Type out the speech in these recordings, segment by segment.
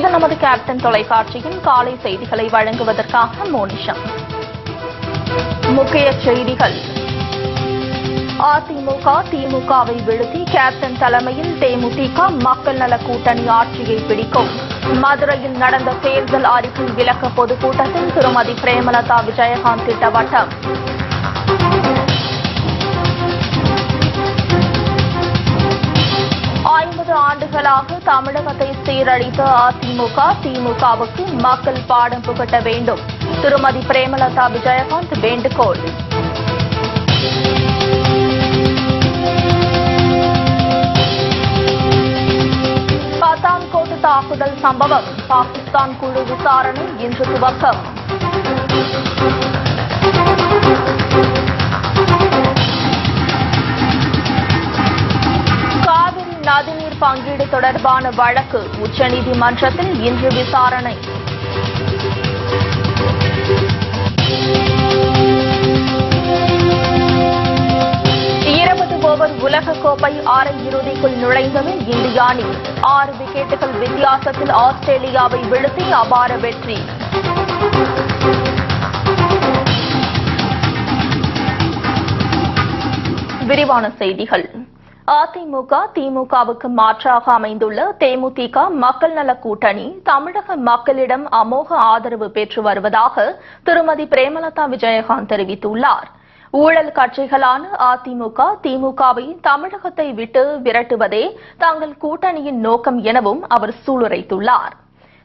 இது நமது கேப்டன் தொலைக்காட்சியின் காலை செய்திகளை வழங்குவதற்காக மோனிஷா. முக்கிய செய்திகள். அதிமுக திமுகவை வீழ்த்தி கேப்டன் தலைமையில் தேமுதிக மக்கள் நல கூட்டணி ஆட்சியை பிடிக்கும். மதுரையில் நடந்த தேர்தல் அறிக்கை விளக்க பொதுக்கூட்டத்தில் திருமதி பிரேமலதா விஜயகாந்த் திட்டவட்டம். ஆண்டுகளாக தமிழகத்தை சீரழித்த அதிமுக திமுகவுக்கு மக்கள் பாடம் புகட்ட வேண்டும். திருமதி பிரேமலதா விஜயகாந்த் வேண்டுகோள். பத்தான்கோட்டு தாக்குதல் சம்பவம் பாகிஸ்தான் குழு விசாரணை இன்று துவக்கம். நதிநீர் பங்கீடு தொடர்பான வழக்கு உச்சநீதிமன்றத்தில் இன்று விசாரணை. ஓவர் உலகக்கோப்பை அரையிறுதிக்குள் நுழைந்தது இந்திய அணி. 6 விக்கெட்டுகள் வித்தியாசத்தில் ஆஸ்திரேலியாவை வீழ்த்தி அபார வெற்றி. விரிவான செய்திகள். அதிமுக திமுகவுக்கு மாற்றாக அமைந்துள்ள தேமுதிக மக்கள் நல கூட்டணி தமிழக மக்களிடம் அமோக ஆதரவு பெற்று வருவதாக திருமதி பிரேமலதா விஜயகாந்த் தெரிவித்துள்ளார். ஊழல் கட்சிகளான அதிமுக திமுகவை தமிழகத்தை விட்டு விரட்டுவதே தங்கள் கூட்டணியின் நோக்கம் எனவும் அவர் சூளுரைத்துள்ளார்.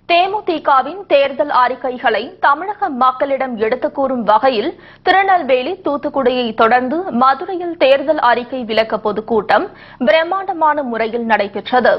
தேமுதிகவின் தேர்தல் அறிக்கைகளை தமிழக மக்களிடம் எடுத்துக் கூறும் வகையில் திருநெல்வேலி தூத்துக்குடியை தொடர்ந்து மதுரையில் தேர்தல் அறிக்கை விளக்க பொதுக்கூட்டம் பிரம்மாண்டமான முறையில் நடைபெற்றது.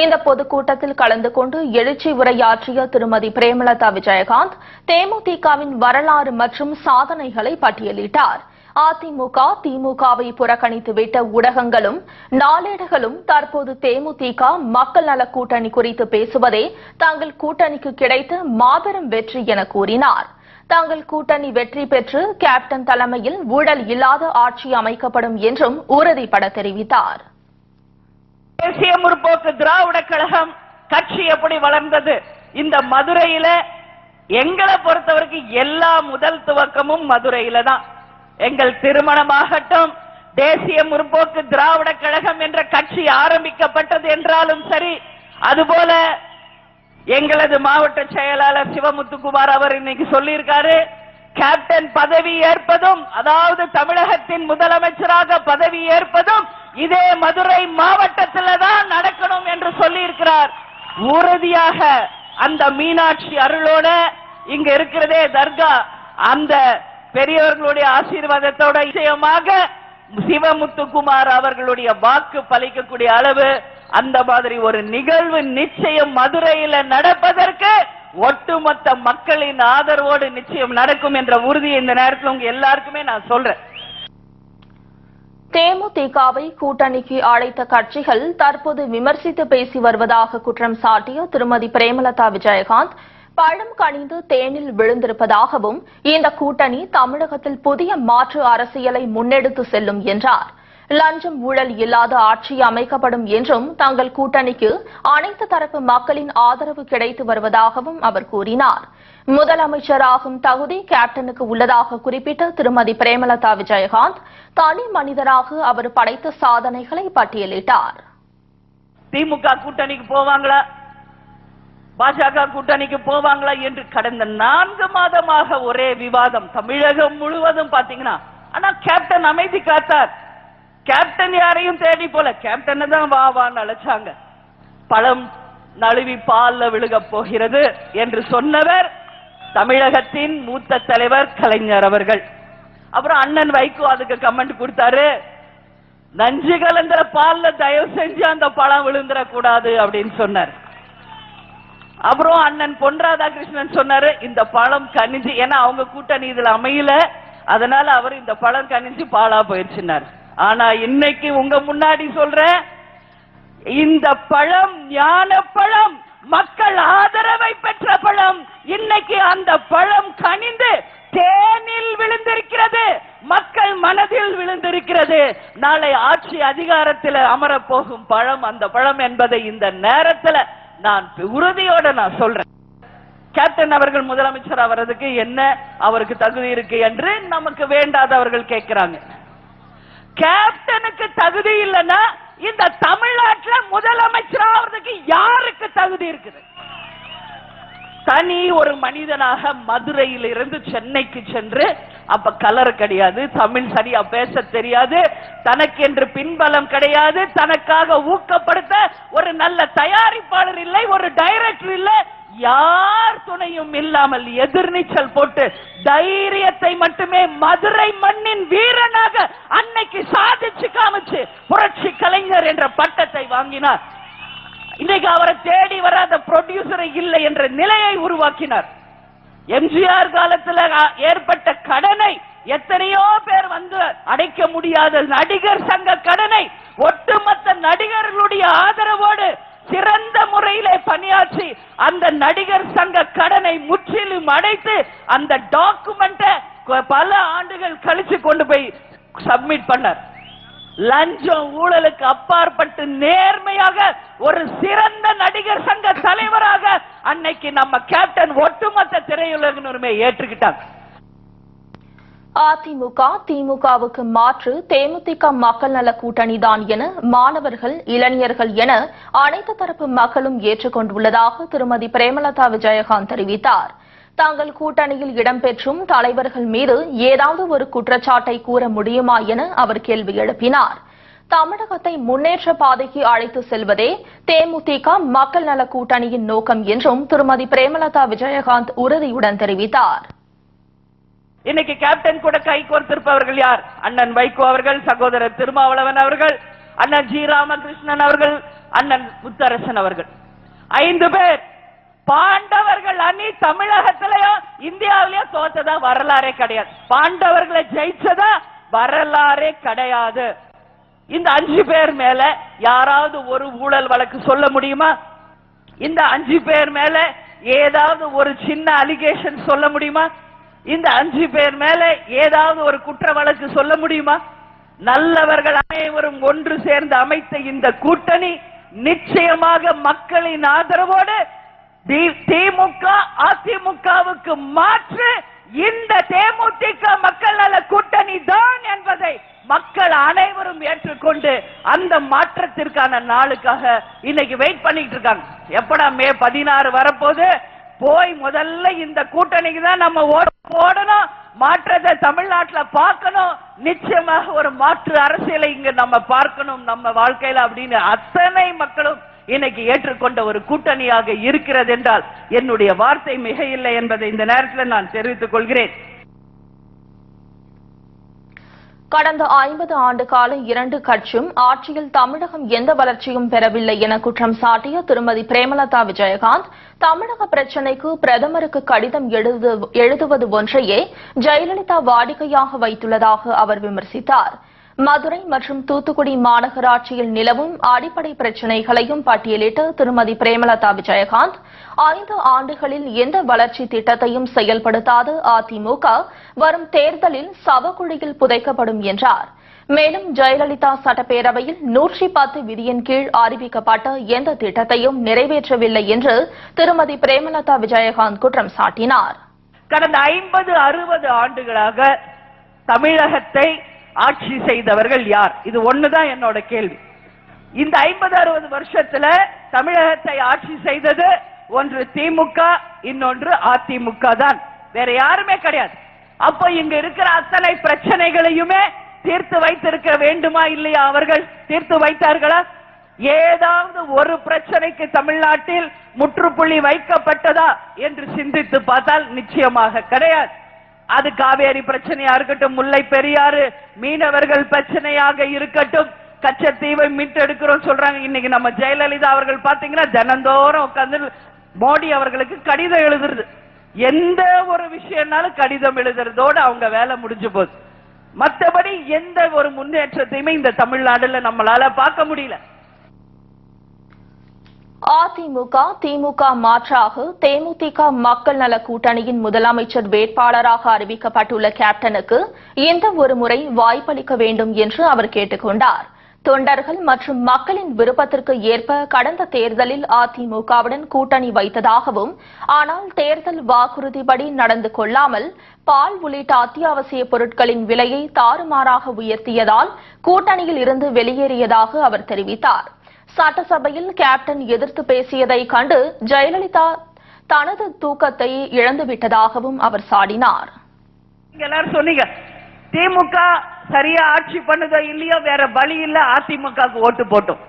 இந்த பொதுக்கூட்டத்தில் கலந்து கொண்டு எழுச்சி உரையாற்றிய திருமதி பிரேமலதா விஜயகாந்த் தேமுதிகவின் வரலாறு மற்றும் சாதனைகளை பட்டியலிட்டார். அதிமுக திமுகவை புறக்கணித்துவிட்ட ஊடகங்களும் நாளேடுகளும் தற்போது தேமுதிக மக்கள் நல கூட்டணி குறித்து பேசுவதே தங்கள் கூட்டணிக்கு கிடைத்த மாபெரும் வெற்றி என கூறினார். தங்கள் கூட்டணி வெற்றி பெற்று கேப்டன் தலைமையில் ஊழல் இல்லாத ஆட்சி அமைக்கப்படும் என்றும் உறுதிபட தெரிவித்தார். தேசிய முற்போக்கு திராவிட கழகம் கட்சி எப்படி வளர்ந்தது? இந்த மதுரையில எங்களை பொறுத்தவரைக்கும் எல்லா முதல் துவக்கமும் மதுரையில தான். எங்கள் திருமணமாகட்டும், தேசிய முற்போக்கு திராவிட கழகம் என்ற கட்சி ஆரம்பிக்கப்பட்டது என்றாலும் சரி, அதுபோல எங்களது மாவட்ட செயலாளர் சிவமுத்துக்குமார் அவர் இன்னைக்கு சொல்லியிருக்காரு, கேப்டன் பதவி ஏற்பதும், அதாவது தமிழகத்தின் முதலமைச்சராக பதவி ஏற்பதும் இதே மதுரை மாவட்டத்தில் தான் நடக்கணும் என்று சொல்லியிருக்கிறார். உறுதியாக அந்த மீனாட்சி அருளோட இங்க இருக்கிறதே தர்கா, அந்த பெரியவர்களுடைய ஆசீர்வாதத்தோட நிச்சயமாக சிவமுத்துக்குமார் அவர்களுடைய வாக்கு பலிக்கக்கூடிய அளவு அந்த மாதிரி ஒரு நிகழ்வு நிச்சயம் மதுரையில் நடப்பதற்கு ஒட்டுமொத்த மக்களின் ஆதரவோடு நிச்சயம் நடக்கும் என்ற உறுதியை இந்த நேரத்தில் உங்க எல்லாருக்குமே நான் சொல்றேன். தேமுதிகவை கூட்டணிக்கு அழைத்த கட்சிகள் தற்போது விமர்சித்து பேசி வருவதாக குற்றம் சாட்டிய திருமதி பிரேமலதா விஜயகாந்த் பழம் கனிந்து தேனில் விழுந்திருப்பதாகவும் இந்த கூட்டணி தமிழகத்தில் புதிய மாற்று அரசியலை முன்னெடுத்து செல்லும் என்றார். லஞ்சம் ஊழல் இல்லாத ஆட்சி அமைக்கப்படும் என்றும் தங்கள் கூட்டணிக்கு அனைத்து தரப்பு மக்களின் ஆதரவு கிடைத்து வருவதாகவும் அவர் கூறினார். முதலமைச்சராகும் தகுதி கேப்டனுக்கு உள்ளதாக குறிப்பிட்ட திருமதி பிரேமலதா விஜயகாந்த் தனி மனிதராக அவர் படைத்த சாதனைகளை பட்டியலிட்டார். திமுக கூட்டணிக்கு போவாங்களா, பாஜக கூட்டணிக்கு போவாங்களா என்று கடந்த 4 மாதமாக ஒரே விவாதம் தமிழகம் முழுவதும் பாத்தீங்கன்னா. ஆனா கேப்டன் அமைதி காத்தார். கேப்டன் யாரையும் தேடி போல, கேப்டன் தான் வான்னு அழைச்சாங்க. பழம் நழுவி பால்ல விழுக போகிறது என்று சொன்னவர் தமிழகத்தின் மூத்த தலைவர் கலைஞர் அவர்கள். அப்புறம் அண்ணன் வைகோ அதுக்கு கமெண்ட் கொடுத்தாரு, நஞ்சு கலந்த பால்ல தயவு செஞ்சு அந்த பழம் விழுந்துட கூடாது அப்படின்னு சொன்னார். அப்புறம் அண்ணன் பொன் ராதாகிருஷ்ணன் சொன்னாரு, இந்த பழம் கனிஞ்சு, ஏன்னா அவங்க கூட்டணி இதுல அமையல, அதனால அவர் இந்த பழம் கனிஞ்சு பாலா போயிடுச்சுன்னார். ஆனா இன்னைக்கு உங்க முன்னாடி சொல்ற இந்த பழம் ஞான பழம், மக்கள் ஆதரவை பெற்ற பழம். இன்னைக்கு அந்த பழம் கனிந்து தேனில் விழுந்திருக்கிறது, மக்கள் மனதில் விழுந்திருக்கிறது. நாளை ஆட்சி அதிகாரத்தில் அமர போகும் பழம் அந்த பழம் என்பதை இந்த நேரத்தில் நான் உறுதியோட நான் சொல்றேன். கேப்டன் அவர்கள் முதலமைச்சர் ஆவறதுக்கு என்ன அவருக்கு தகுதி இருக்கு என்று நமக்கு வேண்டாதவர்கள் கேட்கிறாங்க. கேப்டனுக்கு தகுதி இல்லைன்னா இந்த தமிழ்நாட்டில் முதலமைச்சர் ஆவறதுக்கு யாருக்கு தகுதி இருக்குது? தனி ஒரு மனிதனாக மதுரையில் இருந்து சென்னைக்கு சென்று, அப்ப கலர் கிடையாது, தமிழ் சரியா பேச தெரியாது, தனக்கு என்று பின்பலம் கிடையாது, தனக்காக ஊக்கப்படுத்த ஒரு நல்ல தயாரிப்பாளர் இல்லை, ஒரு டைரக்டர் இல்லை, யார் துணையும் இல்லாமல் எதிர்நீச்சல் போட்டு தைரியத்தை மட்டுமே மதுரை மண்ணின் வீரனாக அன்னைக்கு சாதிச்சு காமிச்சு புரட்சி கலைஞர் என்ற பட்டத்தை வாங்கினார். இன்னைக்கு அவரை தேடி வராத ப்ரொடியூசரை இல்லை என்ற நிலையை உருவாக்கினார். எம்ஜிஆர் காலத்தில் ஏற்பட்ட கடனை எத்தனையோ பேர் வந்து அடைக்க முடியாத நடிகர் சங்க கடனை ஒட்டுமொத்த நடிகர்களுடைய ஆதரவோடு சிறந்த முறையிலே பணியாற்றி அந்த நடிகர் சங்க கடனை முற்றிலும் அடைத்து அந்த டாக்குமெண்ட்டை பல ஆண்டுகள் கழிச்சு கொண்டு போய் சப்மிட் பண்ணார். லஞ்சம் ஊழலுக்கு அப்பாற்பட்டு நேர்மையாக ஒரு சிறந்த நடிகர் சங்க தலைவராக அன்னைக்கு நம்ம கேப்டன் ஒட்டுமொத்த திரையுலகினருமே ஏற்றுக்கிட்டாங்க. அதிமுக திமுகவுக்கு மாற்று தேமுதிக மக்கள் நல கூட்டணி தான் என மாணவர்கள், இளைஞர்கள் என அனைத்து தரப்பு மக்களும் ஏற்றுக்கொண்டுள்ளதாக திருமதி பிரேமலதா விஜயகாந்த் தெரிவித்தார். தாங்கள் கூட்டணியில் இடம்பெற்றும் தலைவர்கள் மீது ஏதாவது ஒரு குற்றச்சாட்டை கூற முடியுமா என அவர் கேள்வி எழுப்பினார். தமிழகத்தை முன்னேற்ற பாதைக்கு அழைத்து செல்வதே தேமுதிக மக்கள் நல கூட்டணியின் நோக்கம் என்றும் திருமதி பிரேமலதா விஜயகாந்த் உறுதியுடன் தெரிவித்தார். இன்னைக்கு கேப்டன் கூட கை கோர்த்திருப்பவர்கள் யார்? அண்ணன் வைகோ அவர்கள், சகோதரர் திருமாவளவன் அவர்கள், அண்ணன் ஜி ராமகிருஷ்ணன் அவர்கள், அண்ணன் முத்தரசன் அவர்கள், 5 பேர். பாண்டவர்கள் அணி தமிழகத்திலேயோ இந்தியாவிலேயோ தோத்ததா வரலாறே கிடையாது. பாண்டவர்களை ஜெயிச்சதா வரலாறே கிடையாது. இந்த 5 பேர் மேல யாராவது ஒரு ஊழல் வழக்கு சொல்ல முடியுமா? இந்த 5 பேர் மேல ஏதாவது ஒரு சின்ன அலிகேஷன் சொல்ல முடியுமா? இந்த 5 பேர் மேல ஏதாவது ஒரு குற்ற வழக்கு சொல்ல முடியுமா? நல்லவர்கள் அனைவரும் ஒன்று சேர்ந்து அமைத்த இந்த கூட்டணி நிச்சயமாக மக்களின் ஆதரவோடு திமுக அதிமுகவுக்கு மாற்று இந்த தேமுதிக மக்கள் நல கூட்டணி தான் என்பதை மக்கள் அனைவரும் ஏற்றுக்கொண்டு அந்த மாற்றத்திற்கான நாளுக்காக இன்னைக்கு வெயிட் பண்ணிட்டு இருக்காங்க. எப்படா மே 16 வரப்போது, போய் முதல்ல இந்த கூட்டணிக்கு தான் நம்ம ஓடணும், மாற்றத்தை தமிழ்நாட்டில் பார்க்கணும், நிச்சயமாக ஒரு மாற்று அரசியலை இங்க நம்ம பார்க்கணும் நம்ம வாழ்க்கையில அப்படின்னு அத்தனை மக்களும் இன்னைக்கு ஏற்றுக்கொண்ட ஒரு கூட்டணியாக இருக்கிறது என்றால் என்னுடைய வார்த்தை மிக இல்லை என்பதை இந்த நேரத்தில் நான் தெரிவித்துக் கொள்கிறேன். கடந்த 50 ஆண்டு கால 2 கட்சியும் ஆட்சியில் தமிழகம் எந்த வளர்ச்சியும் பெறவில்லை என குற்றம் சாட்டிய திருமதி பிரேமலதா விஜயகாந்த், தமிழக பிரச்சினைக்கு பிரதமருக்கு கடிதம் எழுதுவது ஒன்றையே ஜெயலலிதா வாடிக்கையாக வைத்துள்ளதாக அவர் விமர்சித்தார். மதுரை மற்றும் தூத்துக்குடி மாநகராட்சியில் நிலவும் அடிப்படை பிரச்சினைகளையும் பட்டியலிட்ட திருமதி பிரேமலதா விஜயகாந்த், 5 ஆண்டுகளில் எந்த வளர்ச்சி திட்டத்தையும் செயல்படுத்தாத அதிமுக வரும் தேர்தலில் சவக்குழியில் புதைக்கப்படும் என்றார். மேலும் ஜெயலலிதா சட்டப்பேரவையில் 110 விதியின் கீழ் அறிவிக்கப்பட்ட எந்த திட்டத்தையும் நிறைவேற்றவில்லை என்று திருமதி பிரேமலதா விஜயகாந்த் குற்றம் சாட்டினார். கடந்த 50-60 ஆண்டுகளாக தமிழகத்தை ஆட்சி செய்தவர்கள் யார்? இது ஒண்ணுதான் என்னோட கேள்வி. இந்த 50-60 வருஷத்துல தமிழகத்தை ஆட்சி செய்தது ஒன்று திமுக, இன்னொன்று அதிமுக தான், வேற யாருமே கிடையாது. அப்போ இங்க இருக்கிற அத்தனை பிரச்சனைகளையுமே தீர்த்து வைத்திருக்க வேண்டுமா இல்லையா? அவர்கள் தீர்த்து வைத்தார்களா? ஏதாவது ஒரு பிரச்சனைக்கு தமிழ்நாட்டில் முற்றுப்புள்ளி வைக்கப்பட்டதா என்று சிந்தித்து பார்த்தால் நிச்சயமாக கிடையாது. அது காவேரி பிரச்சனையா இருக்கட்டும், முல்லை பெரியாறு மீனவர்கள் பிரச்சனையாக இருக்கட்டும், கச்சத்தீவை மீட்டெடுக்கிறோம் சொல்றாங்க. இன்னைக்கு நம்ம ஜெயலலிதா அவர்கள் பாத்தீங்கன்னா தினந்தோறும் உட்கார்ந்து மோடி அவர்களுக்கு கடிதம் எழுதுறது. எந்த ஒரு விஷயம்னாலும் கடிதம் எழுதுறதோடு அவங்க வேலை முடிஞ்சு போகுது. மற்றபடி எந்த ஒரு முன்னேற்றத்தையுமே இந்த தமிழ்நாடுல நம்மளால பார்க்க முடியல. அதிமுக திமுக மாற்றாக தேமுதிக மக்கள் நல கூட்டணியின் முதலமைச்சர் வேட்பாளராக அறிவிக்கப்பட்டுள்ள கேப்டனுக்கு இந்த ஒரு முறை வாய்ப்பளிக்க வேண்டும் என்று அவர் கேட்டுக் கொண்டார். தொண்டர்கள் மற்றும் மக்களின் விருப்பத்திற்கு ஏற்ப கடந்த தேர்தலில் அதிமுகவுடன் கூட்டணி வைத்ததாகவும், ஆனால் தேர்தல் வாக்குறுதிப்படி நடந்து கொள்ளாமல் பால் உள்ளிட்ட அத்தியாவசிய பொருட்களின் விலையை தாறுமாறாக உயர்த்தியதால் கூட்டணியில் இருந்து வெளியேறியதாக அவர் தெரிவித்தார். சட்டசபையில் கேப்டன் எதிர்த்து பேசியதை கண்டு ஜெயலலிதா தனது தூக்கத்தை இழந்துவிட்டதாகவும் அவர் சாடினார். எல்லாரும் சொன்னீங்க திமுக சரியா ஆட்சி பண்ணுதோ இல்லையோ வேற வழி இல்ல அதிமுகவுக்கு ஓட்டு போட்டோம்.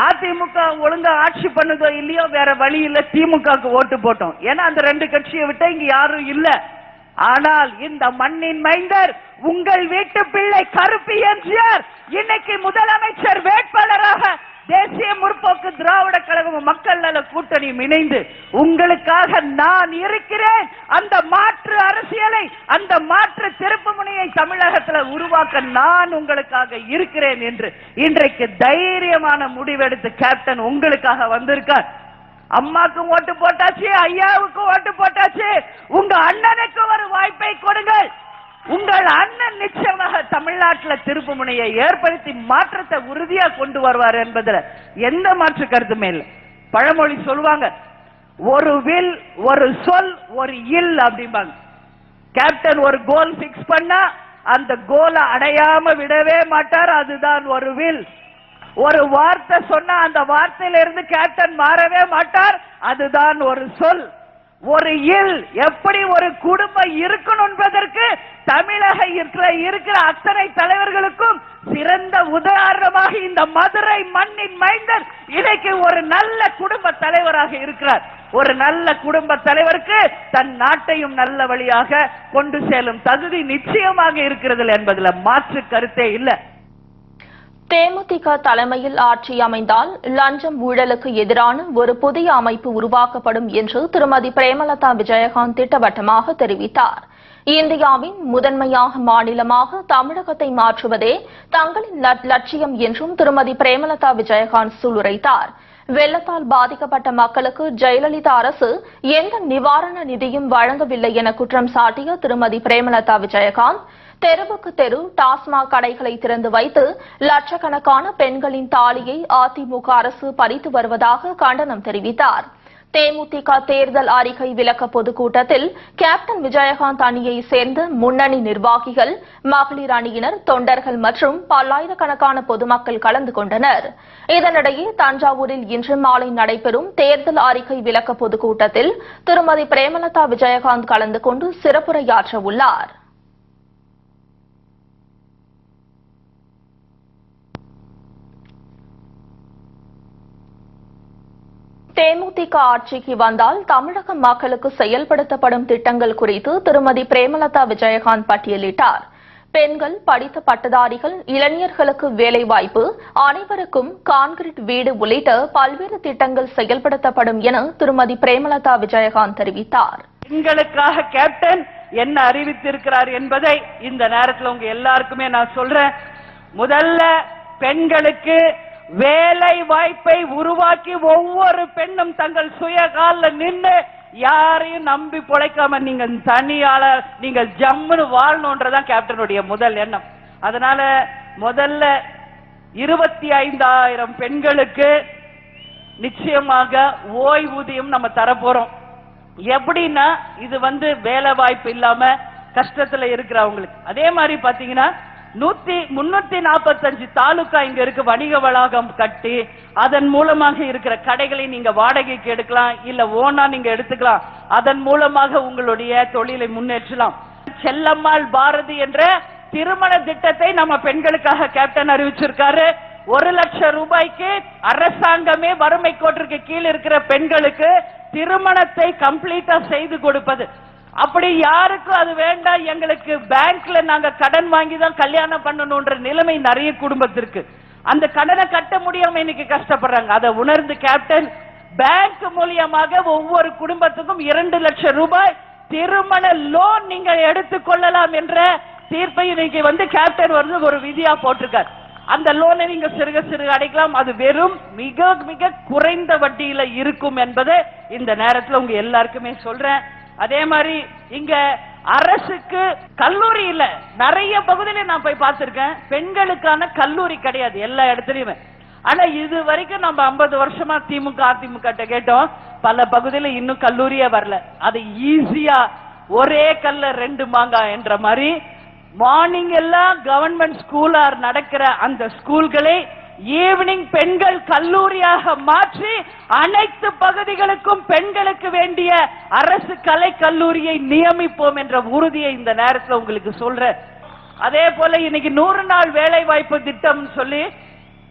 அதிமுக ஒழுங்கா ஆட்சி பண்ணுதோ இல்லையோ வேற வழி இல்ல திமுகவுக்கு ஓட்டு போட்டோம். ஏன்னா அந்த ரெண்டு கட்சியை விட்டு இங்க யாரும் இல்ல. ஆனால் இந்த மண்ணின் மைந்தர் உங்கள் வீட்டு பிள்ளை கருப்பு எம்ஜிஆர் இன்னைக்கு முதலமைச்சர் வேட்பாளராக தேசிய முற்போக்கு திராவிட கழகம் மக்கள் நல கூட்டணியும் இணைந்து உங்களுக்காக நான் இருக்கிறேன். அந்த மாற்று அரசியலை, அந்த மாற்று திருப்பு முனையை தமிழகத்தில் உருவாக்க நான் உங்களுக்காக இருக்கிறேன் என்று இன்றைக்கு தைரியமான முடிவெடுத்து கேப்டன் உங்களுக்காக வந்திருக்கார். அம்மாக்கும் ஓட்டு போட்டாச்சு, ஐயாவுக்கும் ஓட்டு போட்டாச்சு. உங்க அண்ணனுக்கு ஒரு வாய்ப்பை கொடுங்கள். உங்கள் அண்ணன் நிச்சயமாக தமிழ்நாட்டில் திருப்பு முனையை ஏற்படுத்தி மாற்றத்தை உறுதியா கொண்டு வருவார் என்பதில் எந்த மாற்று கருத்துமே இல்லை. பழமொழி சொல்லுவாங்க, ஒரு வில் ஒரு சொல் ஒரு இல் அப்படிம்பாங்க. கேப்டன் ஒரு கோல் பிக்ஸ் பண்ணா அந்த கோலை அடையாம விடவே மாட்டார். அதுதான் ஒரு வில். ஒரு வார்த்தை சொன்னா அந்த வார்த்தையில இருந்து கேப்டன் மாறவே மாட்டார். அதுதான் ஒரு சொல். ஒரு இல். எப்படி ஒரு குடும்பம் இருக்கணும் என்பதற்கு தமிழக இருக்கிற அத்தனை தலைவர்களுக்கும் சிறந்த உதாரணமாக இந்த மதுரை மண்ணின் மைந்தர் இன்னைக்கு ஒரு நல்ல குடும்ப தலைவராக இருக்கிறார். ஒரு நல்ல குடும்ப தலைவருக்கு தன் நாட்டையும் நல்ல வழியாக கொண்டு செல்லும் தகுதி நிச்சயமாக இருக்கிறது என்பதில் மாற்று கருத்தே இல்லை. தேமுதிக தலைமையில் ஆட்சி அமைந்தால் லஞ்சம் ஊழலுக்கு எதிரான ஒரு புதிய அமைப்பு உருவாக்கப்படும் என்று திருமதி பிரேமலதா விஜயகாந்த் திட்டவட்டமாக தெரிவித்தார். இந்தியாவின் முதன்மையாக மாநிலமாக தமிழகத்தை மாற்றுவதே தங்களின் லட்சியம் என்றும் திருமதி பிரேமலதா விஜயகாந்த் சூளுரைத்தார். வெள்ளத்தால் பாதிக்கப்பட்ட மக்களுக்கு ஜெயலலிதா அரசு எந்த நிவாரண நிதியும் வழங்கவில்லை என குற்றம் சாட்டிய திருமதி பிரேமலதா விஜயகாந்த் தெருவுக்கு தெரு டாஸ்மாக் கடைகளை திறந்து வைத்து லட்சக்கணக்கான பெண்களின் தாலியை அதிமுக அரசு பறித்து வருவதாக கண்டனம் தெரிவித்தார். தேமுதிக தேர்தல் அறிக்கை விளக்க பொதுக்கூட்டத்தில் கேப்டன் விஜயகாந்த் அணியை சேர்ந்த முன்னணி நிர்வாகிகள், மகளிர் அணியினர், தொண்டர்கள் மற்றும் பல்லாயிரக்கணக்கான பொதுமக்கள் கலந்து கொண்டனர். இதனிடையே தஞ்சாவூரில் இன்று மாலை நடைபெறும் தேர்தல் அறிக்கை விளக்க பொதுக்கூட்டத்தில் திருமதி பிரேமலதா விஜயகாந்த் கலந்து கொண்டு சிறப்புரையாற்ற உள்ளார். தேமுதிக ஆட்சிக்கு வந்தால் தமிழக மக்களுக்கு செயல்படுத்தப்படும் திட்டங்கள் குறித்து திருமதி பிரேமலதா விஜயகாந்த் பட்டியலிட்டார். பெண்கள், படித்த பட்டதாரிகள், இளைஞர்களுக்கு வேலைவாய்ப்பு, அனைவருக்கும் கான்கிரீட் வீடு உள்ளிட்ட பல்வேறு திட்டங்கள் செயல்படுத்தப்படும் என திருமதி பிரேமலதா விஜயகாந்த் தெரிவித்தார். பெண்களுக்காக கேப்டன் என்ன அறிவித்திருக்கிறார் என்பதை இந்த நேரத்தில் உங்க எல்லாருக்குமே நான் சொல்றேன். முதல்ல பெண்களுக்கு வேலை வாய்ப்பை உருவாக்கி ஒவ்வொரு பெண்ணும் தங்கள் சுய காலில் நின்று யாரையும் நம்பி பொழைக்காம நீங்க தனியால நீங்க ஜம்முன்னு வாழணும்ன்றதான் கேப்டனுடைய முதல் எண்ணம். அதனால முதல்ல 25,000 பெண்களுக்கு நிச்சயமாக ஓய்வூதியம் நம்ம தரப்போறோம். எப்படின்னா இது வேலை வாய்ப்பு இல்லாம கஷ்டத்துல இருக்கிறவங்களுக்கு. அதே மாதிரி பாத்தீங்கன்னா 345 தாலுகா இங்க இருக்கு. வணிக வளாகம் கட்டி அதன் மூலமாக இருக்கிற கடைகளை நீங்க வாடகைக்கு எடுக்கலாம், இல்ல ஓனா நீங்க எடுத்துக்கலாம். அதன் மூலமாக உங்களுடைய தொழிலை முன்னேற்றலாம். செல்லம்மாள் பாரதி என்ற திருமண திட்டத்தை நம்ம பெண்களுக்காக கேப்டன் அறிவிச்சிருக்காரு. 1 லட்சம் ரூபாய்க்கு அரசாங்கமே வறுமை கோட்டிற்கு கீழ் இருக்கிற பெண்களுக்கு திருமணத்தை கம்ப்ளீட்டா செய்து கொடுப்பது. அப்படி யாருக்கும் அது வேண்டாம், எங்களுக்கு பேங்க்ல நாங்க கடன் வாங்கி தான் கல்யாணம் பண்ணணும்ன்ற நிலைமை நிறைய குடும்பத்திற்கு. அந்த கடனை கட்ட முடியாம இன்னைக்கு கஷ்டப்படுறாங்க. அதை உணர்ந்து கேப்டன் பேங்க் மூலியமாக ஒவ்வொரு குடும்பத்துக்கும் 2 லட்சம் ரூபாய் திருமண லோன் நீங்க எடுத்துக்கொள்ளலாம் என்ற தீர்ப்பை இன்னைக்கு கேப்டன் ஒரு விதியா போட்டிருக்கார். அந்த லோனை நீங்க சிறுக சிறுக அடைக்கலாம். அது வெறும் மிக மிக குறைந்த வட்டியில இருக்கும் என்பதை இந்த நேரத்தில் உங்க எல்லாருக்குமே சொல்றேன். அதே மாதிரி இங்க அரசுக்கு கல்லூரி இல்ல, நிறைய பகுதியில நான் போய் பார்த்திருக்கேன், பெண்களுக்கான கல்லூரி கிடையாது எல்லா இடத்துலயுமே. ஆனா இது வரைக்கும் நம்ம 50 வருஷமா திமுக அதிமுக கேட்டோம், பல பகுதியில இன்னும் கல்லூரியே வரல. அது ஈஸியா ஒரே கல்ல 2 மாங்காய் என்ற மாதிரி மார்னிங் எல்லாம் கவர்மெண்ட் ஸ்கூலா நடக்கிற அந்த ஸ்கூல்களை ஈவினிங் பெண்கள் கல்லூரியாக மாற்றி அனைத்து பகுதிகளுக்கும் பெண்களுக்கு வேண்டிய அரசு கலை கல்லூரியை நியமிப்போம் என்ற உறுதியை இந்த நேரத்தில் உங்களுக்கு சொல்றேன். அதே போல இன்னைக்கு 100 நாள் வேலை வாய்ப்பு திட்டம் சொல்லி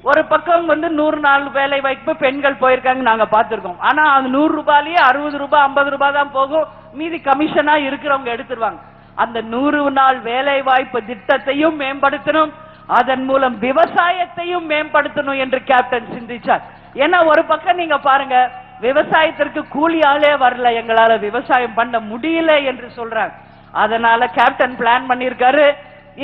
ஒரு பக்கம் 100 நாள் வேலை வாய்ப்பு பெண்கள் போயிருக்காங்க, நாங்க பார்த்திருக்கோம். ஆனா அது 100 ரூபாயிலேயே 60 ரூபாய் 50 ரூபாய் தான் போகும், மீதி கமிஷனா இருக்கிறவங்க எடுத்துருவாங்க. அந்த 100 நாள் வேலை வாய்ப்பு திட்டத்தையும் மேம்படுத்தணும், அதன் மூலம் விவசாயத்தையும் மேம்படுத்தணும் என்று கேப்டன் சிந்திச்சார். ஏன்னா ஒரு பக்கம் நீங்க பாருங்க, விவசாயத்திற்கு கூலி ஆளே வரல, எங்களால விவசாயம் பண்ண முடியல என்று சொல்றாங்க. அதனால கேப்டன் பிளான் பண்ணிருக்காரு,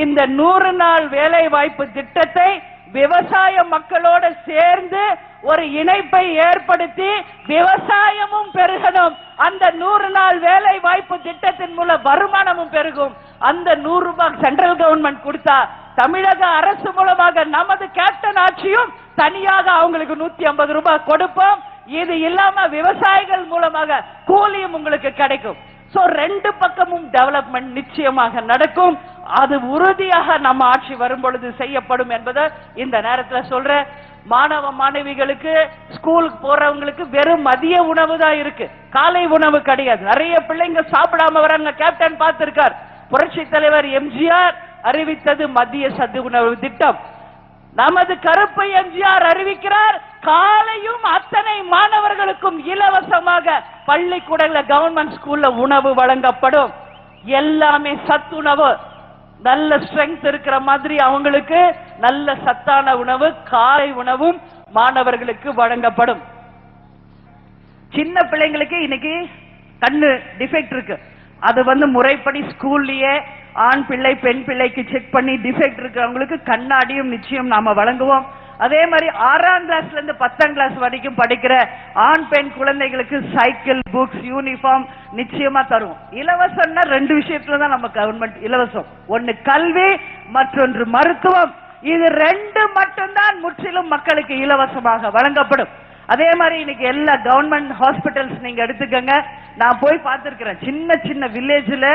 இந்த 100 நாள் வேலை வாய்ப்பு திட்டத்தை விவசாய மக்களோட சேர்ந்து ஒரு இணைப்பை ஏற்படுத்தி விவசாயமும் பெருகணும், அந்த 100 நாள் வேலை வாய்ப்பு திட்டத்தின் மூலம் வருமானமும் பெருகும். அந்த 100 ரூபாய் சென்ட்ரல் கவர்மெண்ட் கொடுத்தா தமிழக அரசு மூலமாக நமது கேப்டன் ஆட்சியும் தனியாக அவங்களுக்கு 150 ரூபாய் கொடுப்போம். இது இல்லாம விவசாயிகள் மூலமாக கூலியும் உங்களுக்கு கிடைக்கும். சோ 2 பக்கமும் டெவலப்மெண்ட் நிச்சயமாக நடக்கும். அது உறுதியாக நம்ம ஆட்சி வரும் பொழுது செய்யப்படும் என்பதை இந்த நேரத்தில் சொல்றேன். மாணவ மாணவிகளுக்கு ஸ்கூலுக்கு போறவங்களுக்கு வெறும் மதிய உணவு தான் இருக்கு, காலை உணவு கிடையாது. நிறைய பிள்ளைங்க சாப்பிடாம வராங்க. கேப்டன் பார்த்திருக்கார், புரட்சி தலைவர் எம்ஜிஆர் அறிவித்தது மத்திய சத்து உணவு திட்டம். நமது கருப்பு எம்ஜிஆர் அறிவிக்கிறார், காலையும் அத்தனை மாணவர்களுக்கும் இலவசமாக பள்ளிக்கூடங்கள கவர்மெண்ட் ஸ்கூல்ல உணவு வழங்கப்படும். எல்லாமே சத்துணவு, நல்ல ஸ்ட்ரெங்க் இருக்கிற மாதிரி அவங்களுக்கு நல்ல சத்தான உணவு, காலை உணவும் மாணவர்களுக்கு வழங்கப்படும். சின்ன பிள்ளைங்களுக்கு இன்னைக்கு கண்ணு டிஃபெக்ட் இருக்கு, அது முறைப்படி ஸ்கூல்லயே ஆண் பிள்ளை பெண் பிள்ளைக்கு செக் பண்ணி டிஃபெக்ட் இருக்கிறவங்களுக்கு கண்ணாடியும் நிச்சயம் நாம வழங்குவோம். அதே மாதிரி 6ஆம் கிளாஸ்ல இருந்து 10ஆம் கிளாஸ் வரைக்கும் படிக்கிற ஆண் பெண் குழந்தைகளுக்கு சைக்கிள், புக்ஸ், யூனிஃபார்ம் நிச்சயமா தருவோம். இலவசம்னா 2 விஷயத்துல தான் நம்ம கவர்மெண்ட் இலவசம், ஒன்னு கல்வி, மற்றொன்று மருத்துவம். இது 2 மட்டும்தான் முற்றிலும் மக்களுக்கு இலவசமாக வழங்கப்படும். அதே மாதிரி இன்னைக்கு எல்லா கவர்மெண்ட் ஹாஸ்பிட்டல்ஸ் நீங்க எடுத்துக்கங்க, நான் போய் பார்த்திருக்கிறேன். சின்ன சின்ன வில்லேஜ்ல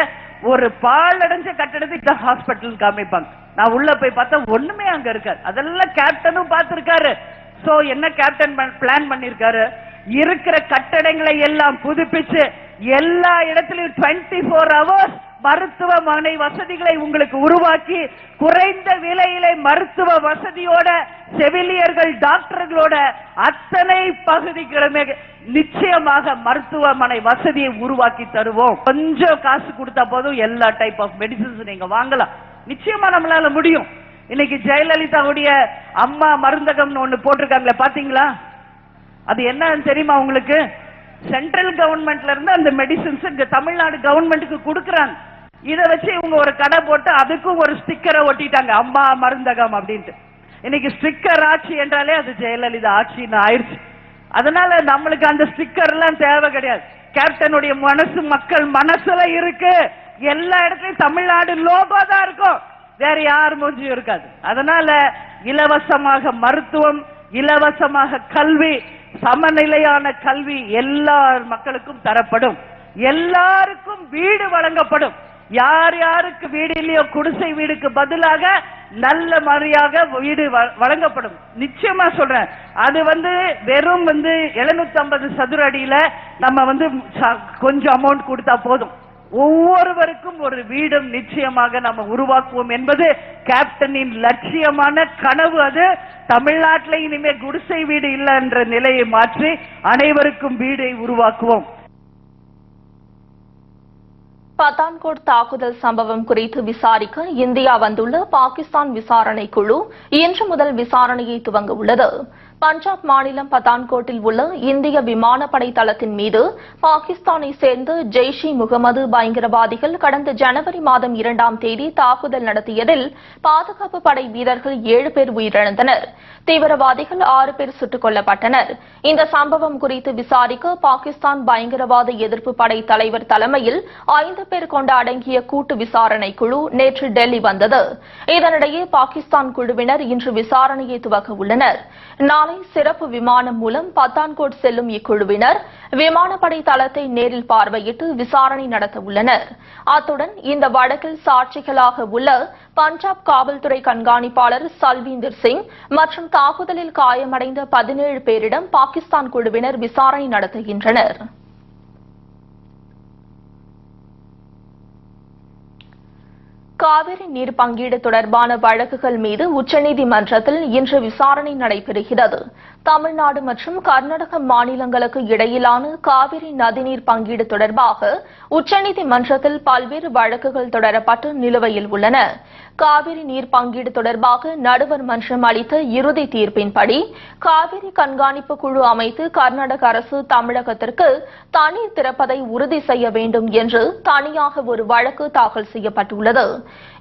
ஒரு பாழடைஞ்ச கட்டடத்துக்கு ஹாஸ்பிட்டல் காமிப்பாங்க, நான் உள்ள போய் பார்த்தா ஒண்ணுமே அங்க இருக்காது. அதெல்லாம் கேப்டனும் பார்த்திருக்காரு. சோ என்ன கேப்டன் பிளான் பண்ணிருக்காரு, இருக்கிற கட்டடங்களை எல்லாம் புதுப்பிச்சு எல்லா இடத்திலும் 24 hours மருத்துவமனை வசதிகளை உங்களுக்கு உருவாக்கி குறைந்த விலையிலே மருத்துவ வசதியோட செவிலியர்கள் டாக்டர்களோட அத்தனை பகுதிகளுமே நிச்சயமாக மருத்துவமனை வசதியை உருவாக்கி தருவோம். கொஞ்சம் காசு கொடுத்தா போதும் எல்லா டைப் ஆஃப் மெடிசின்ஸ் நீங்க வாங்கலாம். நிச்சயமா நம்மளால முடியும். இன்னைக்கு ஜெயலலிதாவுடைய அம்மா மருந்தகம்னு ஒண்ணு போட்டிருக்காங்களே, பாத்தீங்களா? அது என்னன்னு தெரியுமா உங்களுக்கு? சென்ட்ரல் கவர்மெண்ட்ல இருந்து அந்த மெடிசின்ஸ் இங்க தமிழ்நாடு கவர்மெண்ட்டுக்கு கொடுக்கறாங்க. இதை வச்சு இவங்க ஒரு கடை போட்டு அதுக்கும் ஒரு ஸ்டிக்கரை ஒட்டிட்டாங்க, அம்மா மருந்தகம் அப்படின்ட்டு. இன்னைக்கு ஸ்டிக்கர் ஆட்சி என்றாலே அது ஜெயலலிதா ஆட்சின்னு ஆயிடுச்சு. அதனால நம்மளுக்கு அந்த ஸ்டிக்கர் எல்லாம் தேவை கிடையாது. கேப்டனுடைய மனசு மக்கள் மனசுல இருக்கு. எல்லா இடத்துலயும் தமிழ்நாடு லோகோ தான் இருக்கும், வேற யார் மூஞ்சியும் இருக்காது. அதனால இலவசமாக மருத்துவம், இலவசமாக கல்வி, சமநிலையான கல்வி எல்லா மக்களுக்கும் தரப்படும். எல்லாருக்கும் வீடு வழங்கப்படும். யார் யாருக்கு வீடு இல்லையோ குடிசை வீடுக்கு பதிலாக நல்ல முறையாக வீடு வழங்கப்படும். நிச்சயமா சொல்றேன். அது வெறும் 750 சதுர அடியில நம்ம கொஞ்சம் அமௌண்ட் கொடுத்தா போதும். ஒவ்வொருவருக்கும் ஒரு வீடும் நிச்சயமாக நம்ம உருவாக்குவோம் என்பது கேப்டனின் லட்சியமான கனவு. அது தமிழ்நாட்டில் இனிமே குடிசை வீடு இல்லை என்ற நிலையை மாற்றி அனைவருக்கும் வீடை உருவாக்குவோம். பத்தான்கோட் தாக்குதல் சம்பவம் குறித்து விசாரிக்க இந்தியா வந்துள்ள பாகிஸ்தான் விசாரணை குழு இன்று முதல் விசாரணையை துவங்க உள்ளது. பஞ்சாப் மாநிலம் பதான்கோட்டில் உள்ள இந்திய விமானப்படை தளத்தின் மீது பாகிஸ்தானை சேர்ந்த ஜெய்ஷ் இ முகமது பயங்கரவாதிகள் கடந்த ஜனவரி மாதம் 2ஆம் தேதி தாக்குதல் நடத்தியதில் பாதுகாப்பு படை வீரர்கள் 7 பேர் உயிரிழந்தனர். தீவிரவாதிகள் 6 பேர் சுட்டுக் கொல்லப்பட்டனர். இந்த சம்பவம் குறித்து விசாரிக்க பாகிஸ்தான் பயங்கரவாத எதிர்ப்பு படை தலைவர் தலைமையில் 5 பேர் கொண்ட அடங்கிய கூட்டு விசாரணை குழு நேற்று டெல்லி வந்தது. இதனிடையே பாகிஸ்தான் குழுவினர் இன்று விசாரணையை துவக்க உள்ளனர். நாளை சிறப்பு விமானம் மூலம் பத்தான்கோட் செல்லும் இக்குழுவினர் விமானப்படை தளத்தை நேரில் பார்வையிட்டு விசாரணை நடத்த உள்ளனர். அத்துடன் இந்த வழக்கில் சாட்சிகளாக உள்ள பஞ்சாப் காவல்துறை கண்காணிப்பாளர் சல்வீந்தர் சிங் மற்றும் தாக்குதலில் காயமடைந்த 17 பேரிடம் பாகிஸ்தான் குழுவினர் விசாரணை நடத்துகின்றனர். காவிரி நீர் பங்கீடு தொடர்பான வழக்குகள் மீது உச்சநீதிமன்றத்தில் இன்று விசாரணை நடைபெறுகிறது. தமிழ்நாடு மற்றும் கர்நாடக மாநிலங்களுக்கு இடையிலான காவிரி நதிநீர் பங்கீடு தொடர்பாக உச்சநீதிமன்றத்தில் பல்வேறு வழக்குகள் தொடரப்பட்டு நிலுவையில் உள்ளன. காவிரி நீர் பங்கீடு தொடர்பாக நடுவர் மன்றம் அளித்த இறுதி தீர்ப்பின்படி காவிரி கண்காணிப்பு குழு அமைத்து கர்நாடக அரசு தமிழகத்திற்கு தண்ணீர் திறப்பதை உறுதி செய்ய வேண்டும் என்று தனியாக ஒரு வழக்கு தாக்கல் செய்யப்பட்டுள்ளது.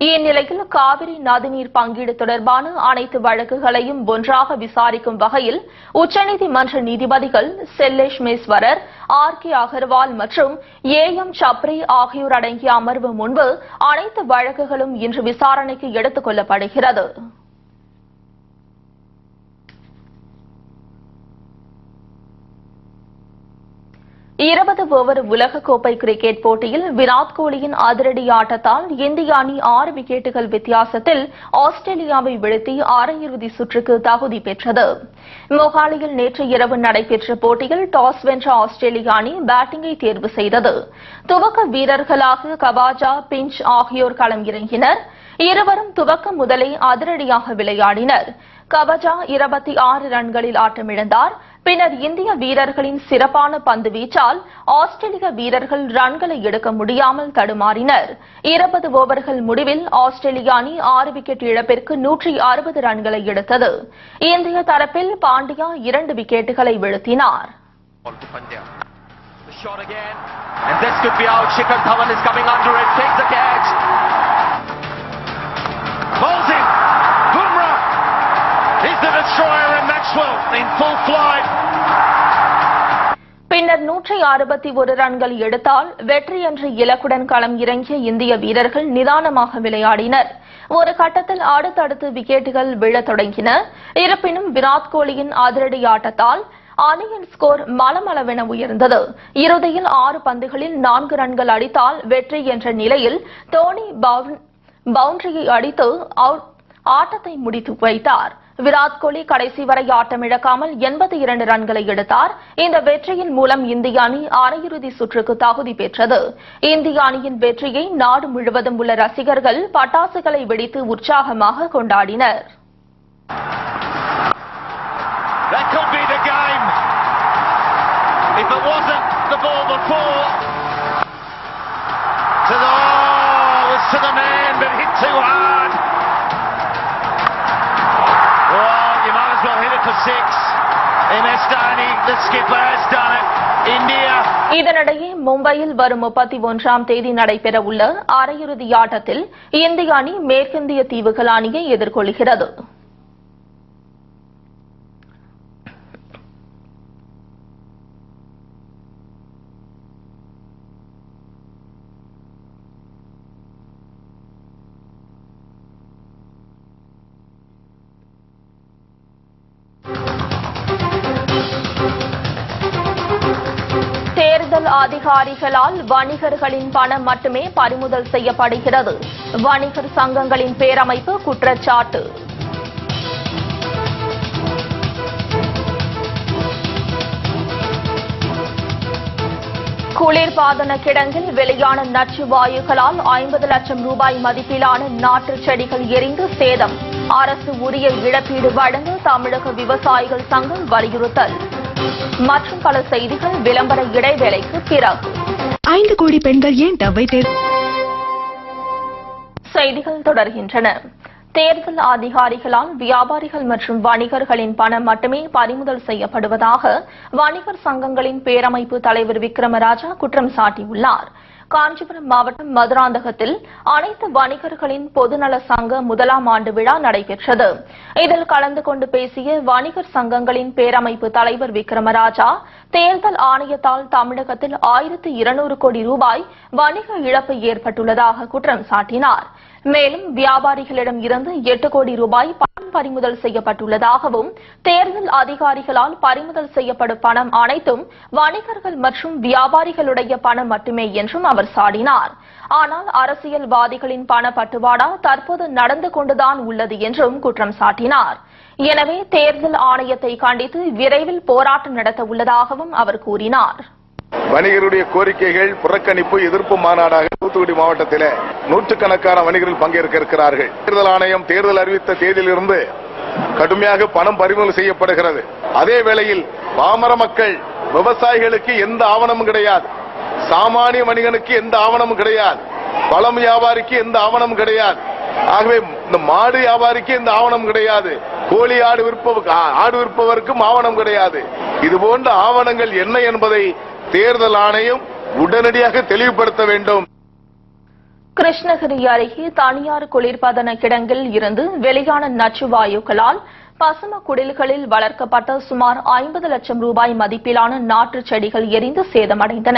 இந்நிலையில் காவிரி நதிநீர் பங்கீடு தொடர்பான அனைத்து வழக்குகளையும் ஒன்றாக விசாரிக்கும் வகையில் உச்சநீதிமன்ற நீதிபதிகள் செல்லேஷ் மேஸ்வரர், R.K. அகர்வால் மற்றும் A.M. சப்ரி ஆகியோர் அடங்கிய அமர்வு முன்பு அனைத்து வழக்குகளும் இன்று விசாரணைக்கு எடுத்துக் கொள்ளப்படுகிறது. 20 ஓவர் உலகக்கோப்பை கிரிக்கெட் போட்டியில் விராட் கோலியின் அதிரடி ஆட்டத்தால் இந்திய அணி 6 விக்கெட்டுகள் வித்தியாசத்தில் ஆஸ்திரேலியாவை வீழ்த்தி அரையிறுதி சுற்றுக்கு தகுதி பெற்றது. மொஹாலியில் நேற்று இரவு நடைபெற்ற போட்டியில் டாஸ் வென்ற ஆஸ்திரேலிய அணி பேட்டிங்கை தேர்வு செய்தது. துவக்க வீரர்களாக கவாஜா, பிஞ்ச் ஆகியோர் களம் இறங்கினர். இருவரும் துவக்கம் முதலே அதிரடியாக விளையாடினர். கவாஜா 26 ரன்களில் ஆட்டமிழந்தார். பின்னர் இந்திய வீரர்களின் சிறப்பான பந்து வீச்சால் ஆஸ்திரேலிய வீரர்கள் ரன்களை எடுக்க முடியாமல் தடுமாறினர். 20 ஓவர்கள் முடிவில் ஆஸ்திரேலிய அணி 6 விக்கெட் இழப்பிற்கு 160 ரன்களை எடுத்தது. இந்திய தரப்பில் பாண்டியா 2 விக்கெட்டுகளை வீழ்த்தினார். பின்னர் 161 ரன்கள் எடுத்தால் வெற்றி என்ற இலக்குடன் களம் இறங்கிய இந்திய வீரர்கள் நிதானமாக விளையாடினர். ஒரு கட்டத்தில் அடுத்தடுத்து விக்கெட்டுகள் விழத் தொடங்கின. இருப்பினும் விராட் கோலியின் அதிரடி ஆட்டத்தால் அணியின் ஸ்கோர் மளமளவென உயர்ந்தது. இறுதியில் 6 பந்துகளில் 4 ரன்கள் அடித்தால் வெற்றி என்ற நிலையில் தோனி பவுண்டரியை அடித்து ஆட்டத்தை முடித்து வைத்தார். விராட் கோலி கடைசி வரை ஆட்டமிழக்காமல் 82 ரன்களை எடுத்தார். இந்த வெற்றியின் மூலம் இந்திய அணி அரையிறுதி சுற்றுக்கு தகுதி பெற்றது. இந்திய அணியின் வெற்றியை நாடு முழுவதும் உள்ள ரசிகர்கள் பட்டாசுகளை வெடித்து உற்சாகமாக கொண்டாடினர். இதனிடையே மும்பையில் வரும் 31ஆம் தேதி நடைபெற உள்ள அரையிறுதி ஆட்டத்தில் இந்திய அணி மேற்கிந்திய தீவுகள் அணியை எதிர்கொள்கிறது. தேர்தல் அதிகாரிகளால் வணிகர்களின் பணம் மட்டுமே பறிமுதல் செய்யப்படுகிறது. வணிகர் சங்கங்களின் பேரமைப்பு குற்றச்சாட்டு. குளிர்பாதன கிடங்கில் வெளியான நச்சு வாயுகளால் 50 லட்சம் ரூபாய் மதிப்பிலான நாட்டு செடிகள் எரிந்து சேதம். அரசு உரிய இழப்பீடு வழங்க தமிழக விவசாயிகள் சங்கம் வலியுறுத்தல். மற்றும் பல செய்திகள் விளம்பர இடைவேளைக்கு பிறகு. 5 கோடி பெண்கள் ஏன் டவ்வை செய்திகள் தொடர்கின்றன. தேர்தல் அதிகாரிகளால் வியாபாரிகள் மற்றும் வணிகர்களின் பணம் மட்டுமே பறிமுதல் செய்யப்படுவதாக வணிகர் சங்கங்களின் பேரமைப்பு தலைவர் விக்ரமராஜா குற்றம் சாட்டியுள்ளார். காஞ்சிபுரம் மாவட்டம் மதுராந்தகத்தில் அனைத்து வணிகர்களின் பொதுநல சங்க முதலாம் ஆண்டு விழா நடைபெற்றது. இதில் கலந்து கொண்டு பேசிய வணிகர் சங்கங்களின் பேரமைப்பு தலைவர் விக்ரமராஜா, தேர்தல் ஆணையத்தால் தமிழகத்தில் 1200 கோடி ரூபாய் வணிக இழப்பு ஏற்பட்டுள்ளதாக குற்றம் சாட்டினார். மேலும் வியாபாரிகளிடம் இருந்து 8 கோடி ரூபாய் பணம் பறிமுதல் செய்யப்பட்டுள்ளதாகவும், தேர்தல் அதிகாரிகளால் பறிமுதல் செய்யப்படும் பணம் அனைத்தும் வணிகர்கள் மற்றும் வியாபாரிகளுடைய பணம் மட்டுமே என்றும் அவர் சாடினார். ஆனால் அரசியல்வாதிகளின் பண பட்டுவாடா தற்போது நடந்து கொண்டுதான் உள்ளது என்றும் குற்றம் சாட்டினார். எனவே தேர்தல் ஆணையத்தை கண்டித்து விரைவில் போராட்டம் நடத்த உள்ளதாகவும் அவர் கூறினார். வணிகருடைய கோரிக்கைகள் புறக்கணிப்பு எதிர்ப்பு மாநாடாக தூத்துக்குடி மாவட்டத்தில் நூற்றுக்கணக்கான வணிகர்கள் பங்கேற்க இருக்கிறார்கள். தேர்தல் ஆணையம் தேர்தல் அறிவித்த தேதியிலிருந்து கடுமையாக பணம் பறிமுதல் செய்யப்படுகிறது. அதே வேளையில் பாமர மக்கள் விவசாயிகளுக்கு எந்த ஆவணமும் கிடையாது, சாமானிய வணிகனுக்கு எந்த ஆவணமும் கிடையாது, பழம் வியாபாரிக்கு எந்த ஆவணமும் கிடையாது. ஆகவே இந்த மாடு வியாபாரிக்கு எந்த ஆவணம் கிடையாது, கோழி ஆடு விற்பவருக்கும் ஆவணம் கிடையாது. இதுபோன்ற ஆவணங்கள் என்ன என்பதை தேர்தல் ஆணையம் உடனடியாக தெளிவுபடுத்த வேண்டும். கிருஷ்ணகிரி அருகே தனியார் குளிர்பதன கிடங்கில் இருந்து வெளியான நச்சு வாயுக்களால் பசும குடில்களில் வளர்க்கப்பட்ட சுமார் 50 லட்சம் ரூபாய் மதிப்பிலான நாற்று செடிகள் எரிந்து சேதமடைந்தன.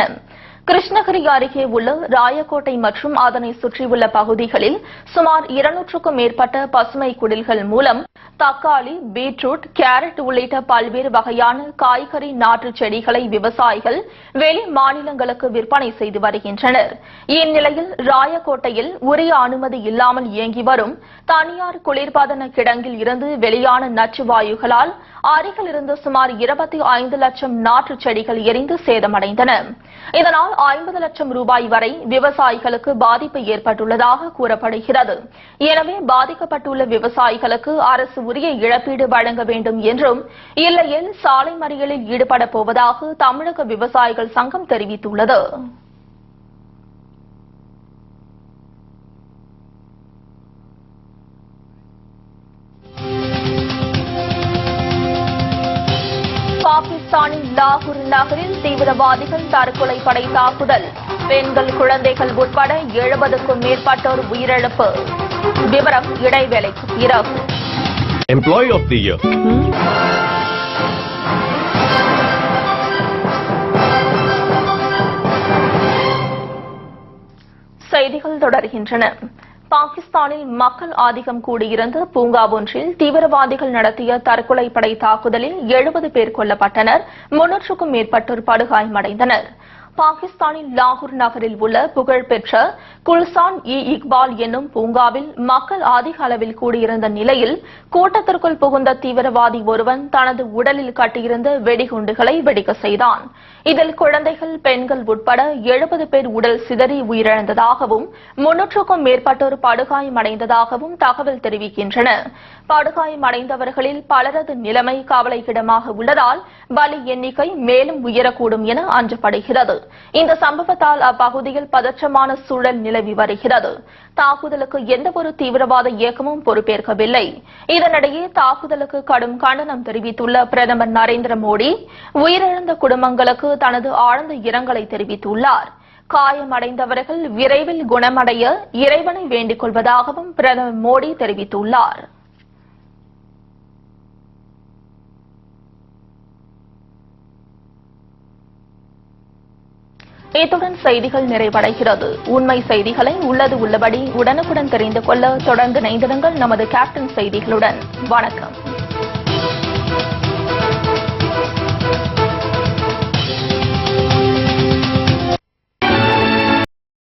கிருஷ்ணகிரி அருகே உள்ள ராயக்கோட்டை மற்றும் அதனை சுற்றியுள்ள பகுதிகளில் சுமார் 200க்கும் மேற்பட்ட பசுமை குடில்கள் மூலம் தக்காளி, பீட்ரூட், கேரட் உள்ளிட்ட பல்வேறு வகையான காய்கறி நாற்று செடிகளை விவசாயிகள் வெளி மாநிலங்களுக்கு விற்பனை செய்து வருகின்றனர். இந்நிலையில் ராயக்கோட்டையில் உரிய அனுமதி இல்லாமல் இயங்கி வரும் தனியார் குளிர்பதன கிடங்கில் இருந்து வெளியான நச்சு வாயுகளால் அருகில் இருந்து சுமார் 25 லட்சம் நாற்று செடிகள் எரிந்து சேதமடைந்தன. இதனால் 50 லட்சம் ரூபாய் வரை விவசாயிகளுக்கு பாதிப்பு ஏற்பட்டுள்ளதாக கூறப்படுகிறது. எனவே பாதிக்கப்பட்டுள்ள விவசாயிகளுக்கு அரசு உரிய இழப்பீடு வழங்க வேண்டும் என்றும், இல்லையில் சாலை மறியலில் ஈடுபடப் போவதாக தமிழக விவசாயிகள் சங்கம் தெரிவித்துள்ளது. பாகிஸ்தானின் லாகூர் நகரில் தீவிரவாதிகள் தற்கொலை படை தாக்குதல், பெண்கள், குழந்தைகள் உட்பட 70க்கும் மேற்பட்டோர் உயிரிழப்பு. விவரம் இடைவேளைக்கு பிறகு. Employee of the Year. செய்திகள் தொடர்கின்றன. பாகிஸ்தானில் மக்கள் ஆதிக்கம் கூடியிருந்த பூங்கா ஒன்றில் தீவிரவாதிகள் நடத்திய தற்கொலை படை தாக்குதலில் 70 பேர் கொல்லப்பட்டனர், 300க்கும் மேற்பட்டோர் படுகாயமடைந்தனர். பாகிஸ்தானின் லாகூர் நகரில் உள்ள புகழ்பெற்ற குல்சான் இக்பால் என்னும் பூங்காவில் மக்கள் அதிக அளவில் கூடியிருந்த நிலையில் கூட்டத்திற்குள் புகுந்த தீவிரவாதி ஒருவன் தனது உடலில் கட்டியிருந்த வெடிகுண்டுகளை வெடிக்க செய்தான். இதில் குழந்தைகள், பெண்கள் உட்பட 70 பேர் உடல் சிதறி உயிரிழந்ததாகவும் 300க்கும் மேற்பட்டோர் படுகாயமடைந்ததாகவும் தகவல் தெரிவிக்கின்றன. படுகாயமடைந்தவர்களில் பலரது நிலைமை கவலைக்கிடமாக உள்ளதால் பலி எண்ணிக்கை மேலும் உயரக்கூடும் என அஞ்சப்படுகிறது. இந்த சம்பவத்தால் அப்பகுதியில் பதற்றமான சூழல் நிலவி வருகிறது. தாக்குதலுக்கு எந்தவொரு தீவிரவாத இயக்கமும் பொறுப்பேற்கவில்லை. இதனிடையே தாக்குதலுக்கு கடும் கண்டனம் தெரிவித்துள்ள பிரதமர் நரேந்திர மோடி உயிரிழந்த குடும்பங்களுக்கு தனது ஆழ்ந்த இரங்கலை தெரிவித்துள்ளார். காயமடைந்தவர்கள் விரைவில் குணமடைய இறைவனை வேண்டிக் கொள்வதாகவும் பிரதமர் மோடி தெரிவித்துள்ளார். இத்துடன் செய்திகள் நிறைவடைகிறது. உண்மை செய்திகளை உள்ளது உள்ளபடி உடனுக்குடன் தெரிந்து கொள்ள தொடர்ந்து இணைந்திருங்கள் நமது கேப்டன் செய்திகளுடன். வணக்கம்.